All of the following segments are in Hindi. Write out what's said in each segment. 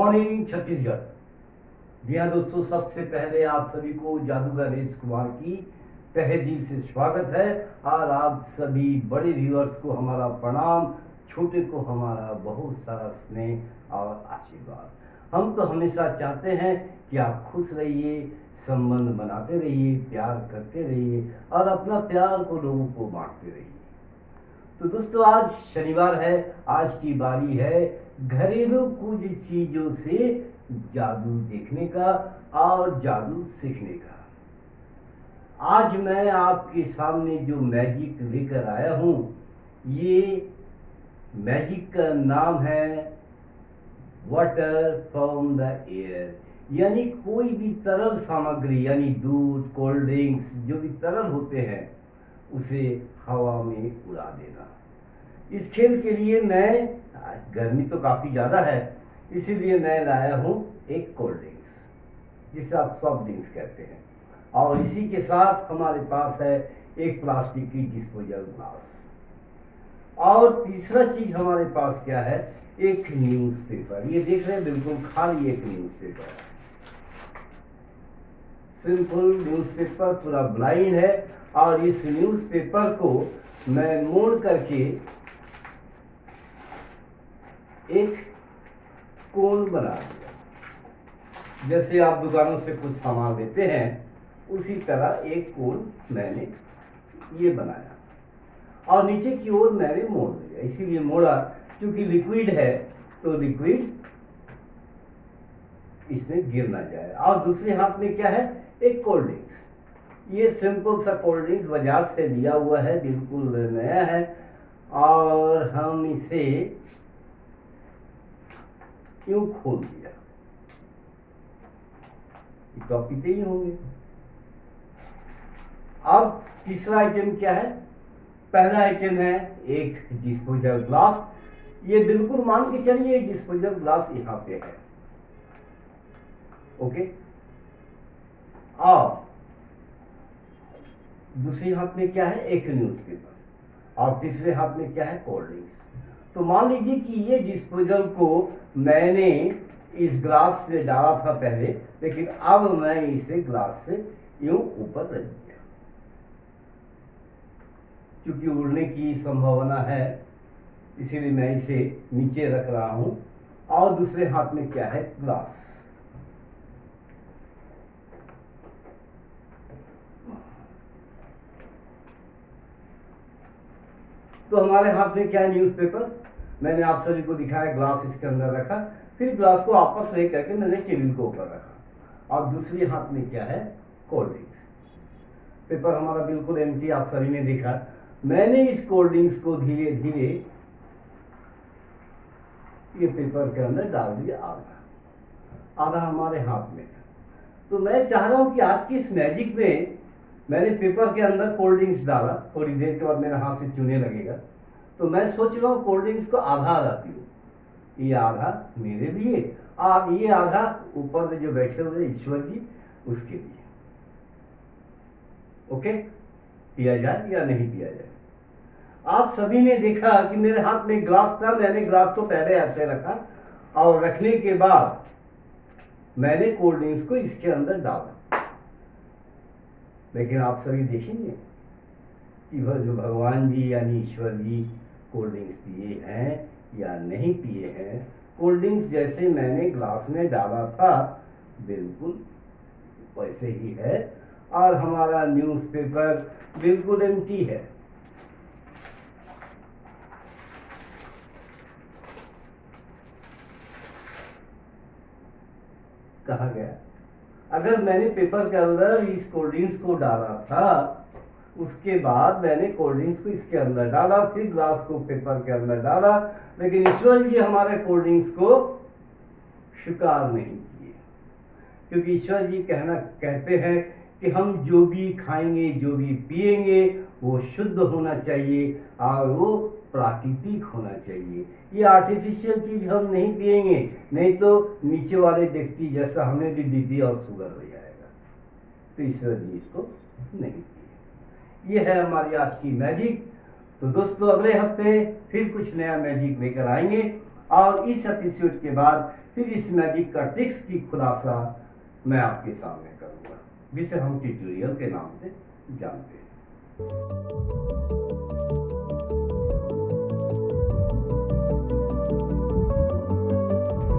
मॉर्निंग छत्तीसगढ़। जी हाँ दोस्तों, सबसे पहले आप सभी को जादूगर रेस कुमार की तहे दिल से स्वागत है और आप सभी बड़े व्यूअर्स को हमारा प्रणाम, छोटे को हमारा बहुत सारा स्नेह और आशीर्वाद। हम तो हमेशा चाहते हैं कि आप खुश रहिए, संबंध बनाते रहिए, प्यार करते रहिए और अपना प्यार को लोगों को बांटते रहिए। तो दोस्तों, आज शनिवार है, आज की बारी है घरेलू कुछ चीजों से जादू देखने का और जादू सीखने का। आज मैं आपके सामने जो मैजिक लेकर आया हूं, ये मैजिक का नाम है वाटर फ्रॉम द एयर। यानी कोई भी तरल सामग्री, यानी दूध, कोल्ड ड्रिंक्स, जो भी तरल होते हैं उसे हवा में उड़ा देना। इस खेल के लिए मैं, गर्मी तो काफी ज्यादा है, इसीलिए मैं लाया हूं एक कोल्ड ड्रिंक्स जिसे आप सॉफ्ट ड्रिंक्स कहते हैं, और इसी के साथ हमारे पास है एक प्लास्टिक की डिस्पोजल ग्लास। और तीसरा चीज हमारे पास क्या है, एक न्यूज़पेपर। ये देख रहे हैं, बिल्कुल खाली एक न्यूज़पेपर है, सिंपल न्यूज़पेपर, पूरा ब्लाइंड है। और इस न्यूज़पेपर को मैं मोड़ करके एक कोन बना दिया। जैसे आप दुकानों से कुछ सामान लेते हैं, उसी तरह एक कोन मैंने ये बनाया और नीचे की ओर मैंने मोड़ दिया। इसीलिए मोड़ा क्योंकि लिक्विड है, तो लिक्विड इसमें गिर ना जाए। और दूसरे हाथ में क्या है, एक कोल्ड ड्रिंक्स। ये सिंपल सा कोल्ड ड्रिंक्स बाजार से लिया हुआ है, बिल्कुल नया है। और हम इसे यूं खोल दिया, तो आप पीते ही होंगे। अब तीसरा आइटम क्या है, पहला आइटम है एक डिस्पोजल ग्लास। ये बिल्कुल मान के चलिए डिस्पोजल ग्लास यहां पे है, ओके। और दूसरे हाथ में क्या है, एक न्यूज़पेपर, और तीसरे हाथ में क्या है, कोल्ड ड्रिंक्स। तो मान लीजिए कि ये डिस्पोजल को मैंने इस ग्लास में डाला था पहले, लेकिन अब मैं इसे ग्लास से यूं ऊपर रख दिया, क्योंकि उड़ने की संभावना है, इसीलिए मैं इसे नीचे रख रहा हूं। और दूसरे हाथ में क्या है, ग्लास। तो हमारे हाथ में क्या है, न्यूज़पेपर। मैंने आप सभी को दिखाया, ग्लास इसके अंदर रखा, फिर ग्लास को आपस ले करके मैंने टेबल को ऊपर रखा, और दूसरे हाथ में क्या है, कोल्ड ड्रिंक्स। पेपर हमारा बिल्कुल एम्प्टी, आप सभी ने देखा। मैंने इस कोल्ड ड्रिंक्स को धीरे धीरे ये पेपर के अंदर डाल दिया, आधा आधा हमारे हाथ में। तो मैं चाह रहा हूं कि आज की इस मैजिक में मैंने पेपर के अंदर कोल्ड ड्रिंक्स डाला, थोड़ी देर के बाद मेरे हाथ से चूने लगेगा, तो मैं सोच रहा हूँ कोल्ड ड्रिंक्स को आधा आधा पीऊं। ये आधा मेरे लिए और ये आधा ऊपर में जो बैठे हुए ईश्वर जी, उसके लिए। ओके, पिया जाए या नहीं पिया जाए। आप सभी ने देखा कि मेरे हाथ में ग्लास था, मैंने ग्लास को पहले ऐसे रखा और रखने के बाद मैंने कोल्ड ड्रिंक्स को इसके अंदर डाला। लेकिन आप सभी देखेंगे कि वह जो भगवान जी यानी ईश्वर जी कोल्ड ड्रिंक्स पिए हैं या नहीं पिए हैं। कोल्ड ड्रिंक्स जैसे मैंने ग्लास में डाला था बिल्कुल वैसे ही है, और हमारा न्यूज़पेपर बिल्कुल एम्प्टी है। कहा गया, अगर मैंने पेपर के अंदर इस कोल्ड ड्रिंक्स को डाला था, उसके बाद मैंने कोल्ड ड्रिंक्स को इसके अंदर डाला, फिर ग्लास को पेपर के अंदर डाला, लेकिन ईश्वर जी हमारे कोल्ड ड्रिंक्स को स्वीकार नहीं किए, क्योंकि ईश्वर जी कहते हैं कि हम जो भी खाएंगे, जो भी पिएंगे, वो शुद्ध होना चाहिए और वो प्राकृतिक होना चाहिए। ये आर्टिफिशियल चीज हम नहीं पिएंगे, नहीं तो नीचे वाले व्यक्ति जैसा हमें भी बीपी और शुगर हो जाएगा। तो ईश्वर जी इसको नहीं पिए। ये है हमारी आज की मैजिक। तो दोस्तों, अगले हफ्ते फिर कुछ नया मैजिक लेकर आएंगे। और इस एपिसोड के बाद फिर इस मैजिक का ट्रिक्स की खुलासा मैं आपके सामने करूंगा, जिसे हम ट्यूटोरियल के नाम से जानते हैं।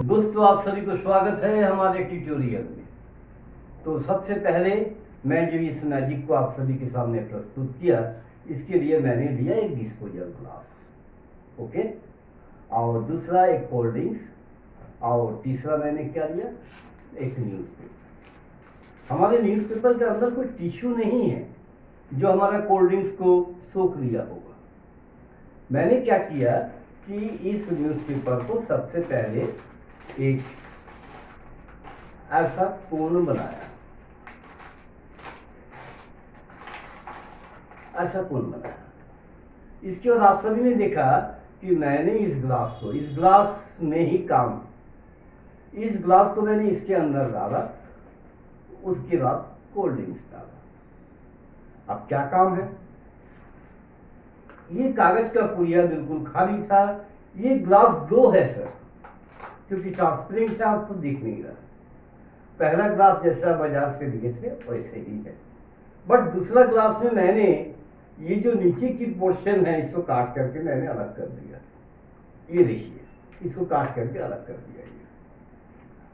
दोस्तों, आप सभी को स्वागत है हमारे ट्यूटोरियल में। तो सबसे पहले मैं जो इस मैजिक को आप सभी के सामने प्रस्तुत किया, इसके लिए मैंने लिया एक डिस्पोजल ग्लास, ओके, और दूसरा एक कोल्ड ड्रिंक्स, और तीसरा मैंने क्या लिया, एक न्यूज़पेपर। हमारे न्यूज़पेपर के अंदर कोई टिश्यू नहीं है जो हमारा कोल्ड ड्रिंक्स को सोख लिया होगा। मैंने क्या किया कि इस न्यूज़पेपर को सबसे पहले एक ऐसा कोन बनाया, ऐसा कोन बनाया। इसके बाद आप सभी ने देखा कि मैंने इस ग्लास में ही काम, इस ग्लास को मैंने इसके अंदर डाला, उसके बाद कोल्ड ड्रिंक्स डाला। अब क्या काम है, ये कागज का पुड़िया बिल्कुल खाली था। ये ग्लास 2 है सर, क्योंकि ट्रांसपेरेंट है, आपको दिख नहीं रहा। पहला ग्लास जैसा बाजार से लिए थे वैसे ही है, बट दूसरा ग्लास में मैंने ये जो नीचे की पोर्शन है इसको काट करके मैंने अलग कर दिया। ये देखिए, इसको काट करके अलग कर दिया ये,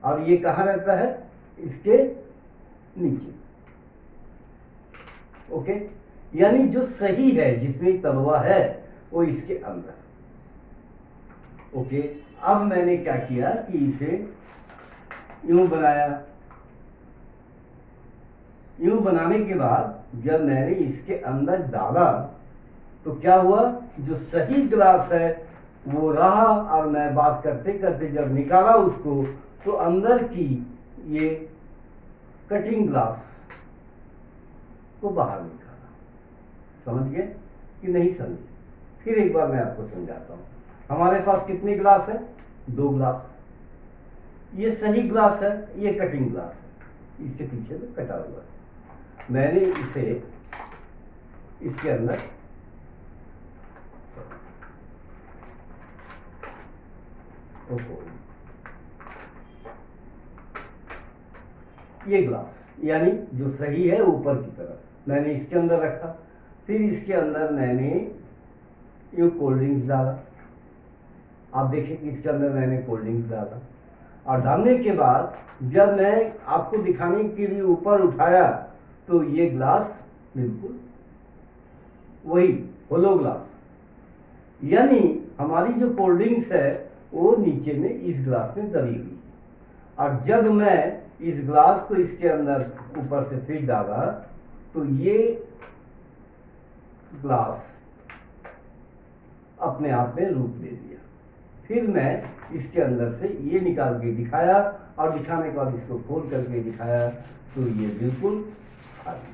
और ये कहाँ रहता है, इसके नीचे, ओके। यानी जो सही है, जिसमें तलवा है, वो इसके अंदर, ओके। अब मैंने क्या किया कि इसे यूं बनाया। यूं बनाने के बाद जब मैंने इसके अंदर डाला तो क्या हुआ, जो सही ग्लास है वो रहा, और मैं बात करते करते जब निकाला उसको तो अंदर की ये कटिंग ग्लास को बाहर निकाला। समझ गए कि नहीं समझे? फिर एक बार मैं आपको समझाता हूँ। हमारे पास कितने ग्लास है, 2 ग्लास। ये सही ग्लास है, ये कटिंग ग्लास है, इसके पीछे में कटा हुआ है। मैंने इसे इसके अंदर ये ग्लास यानी जो सही है ऊपर की तरफ मैंने इसके अंदर रखा। फिर इसके अंदर मैंने ये कोल्ड ड्रिंक्स डाला। आप देखिए कि इसके अंदर मैंने कोल्ड ड्रिंक्स डाला, और डालने के बाद जब मैं आपको दिखाने के लिए ऊपर उठाया तो ये ग्लास बिल्कुल वही होलो ग्लास, यानी हमारी जो कोल्ड ड्रिंक्स है वो नीचे में इस ग्लास में दबी हुई। और जब मैं इस ग्लास को इसके अंदर ऊपर से फिर डाला तो ये ग्लास अपने आप में रूप ले लिया। फिर मैं इसके अंदर से ये निकाल के दिखाया, और दिखाने के बाद इसको खोल करके दिखाया तो ये बिल्कुल खाली है।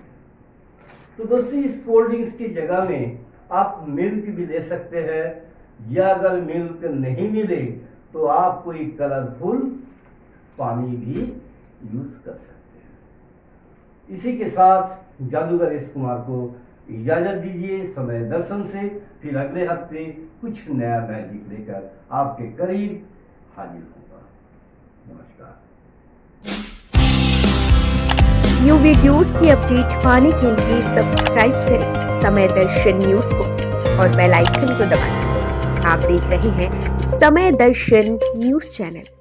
तो दोस्तों, इस कोल्ड ड्रिंक्स की जगह में आप मिल्क भी ले सकते हैं, या अगर मिल्क नहीं मिले तो आप कोई कलरफुल पानी भी यूज कर सकते हैं। इसी के साथ जादूगर एस कुमार को इजाजत दीजिए समय दर्शन से। फिर अगले हफ्ते कुछ नया मैजिक लेकर आपके करीब हाजिर होगा। नमस्कार। न्यू वीडियोस की अपडेट पाने के लिए सब्सक्राइब करें समय दर्शन न्यूज को और बेल आइकन को दबाएं। आप देख रहे हैं समय दर्शन न्यूज चैनल।